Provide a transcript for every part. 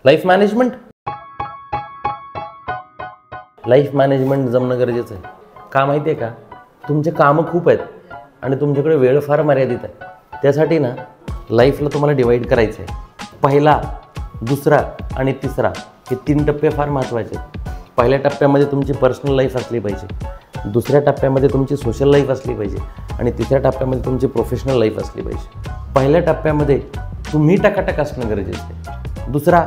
Life management जमणं गरजेचं आहे. का माहिती आहे का? तुमचे कामं खूप आहेत आणि तुमच्याकडे वेळ फार मर्यादित आहे. त्यासाठी ना लाईफला तुम्हाला डिवाईड करायचं आहे. पहिला, दुसरा आणि तिसरा हे 3 टप्पे फार महत्त्वाचे आहेत. पहिल्या टप्प्यामध्ये तुमची पर्सनल लाईफ असली पाहिजे, दुसऱ्या टप्प्यामध्ये तुमची सोशल लाईफ असली पाहिजे आणि तिसऱ्या टप्प्यामध्ये तुमची प्रोफेशनल लाईफ असली पाहिजे. पहिल्या टप्प्यामध्ये तुम्ही टकाटक असणं गरजेचं आहे. दुसरा,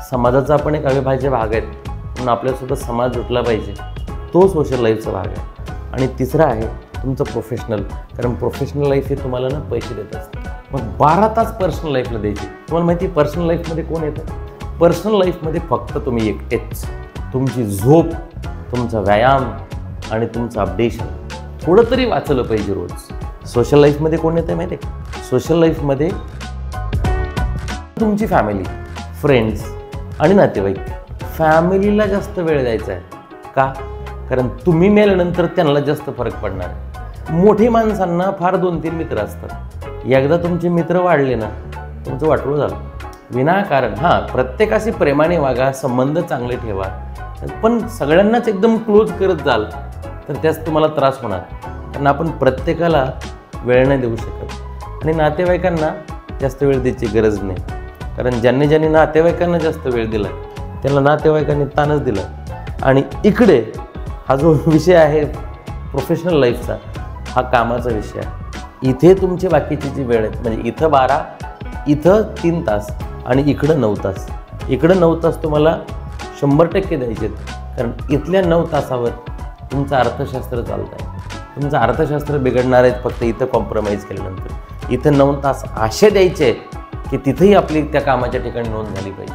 समाजाचा पण एक अविभाज्य भाग आहे म्हणून आपल्यासोबत समाज जुटला पाहिजे, तो सोशल लाईफचा भाग आहे. आणि तिसरा आहे तुमचं प्रोफेशनल, कारण प्रोफेशनल लाईफ हे तुम्हाला ना पैसे देत असते. मग 12 तास पर्सनल लाईफला द्यायची. तुम्हाला माहिती आहे पर्सनल लाईफमध्ये कोण येतं? पर्सनल लाईफमध्ये फक्त तुम्ही एकटेच. तुमची झोप, तुमचा व्यायाम आणि तुमचं अपडेशन थोडं तरी वाचलं पाहिजे रोज. सोशल लाईफमध्ये कोण येतं माहिती आहे का? सोशल लाईफमध्ये तुमची फॅमिली, फ्रेंड्स आणि नातेवाईक. फॅमिलीला जास्त वेळ द्यायचा आहे. का? कारण तुम्ही मेल्यानंतर त्यांना जास्त फरक पडणार आहे. मोठी माणसांना फार 2-3 मित्र असतात. एकदा तुमचे मित्र वाढले ना तुमचं वाटोळं झालं विनाकारण. प्रत्येकाशी प्रेमाने वागा, संबंध चांगले ठेवा, पण सगळ्यांनाच एकदम क्लोज करत जाल तर त्याच तुम्हाला त्रास होणार. कारण आपण प्रत्येकाला वेळ नाही देऊ शकत आणि नातेवाईकांना जास्त वेळ द्यायची गरज नाही. कारण ज्यांनी नातेवाईकांना जास्त वेळ दिला त्यांना नातेवाईकांनी ताणच दिला. आणि इकडे हा जो विषय आहे प्रोफेशनल लाईफचा, हा कामाचा विषय आहे. इथे तुमची बाकीची जी वेळ आहे म्हणजे इथं 12, इथं 3 तास आणि इकडं 9 तास. इकडं 9 तास तुम्हाला 100% द्यायचे आहेत. कारण इथल्या 9 तासावर तुमचं अर्थशास्त्र चालतं आहे. तुमचं अर्थशास्त्र बिघडणार आहेत फक्त इथं कॉम्प्रोमाइज केल्यानंतर. इथं 9 तास असे द्यायचे आहेत की तिथंही आपली त्या कामाच्या ठिकाणी नोंद झाली पाहिजे.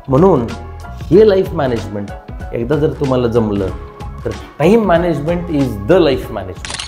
म्हणून हे लाईफ मॅनेजमेंट एकदा जर तुम्हाला जमलं तर time management is the life management.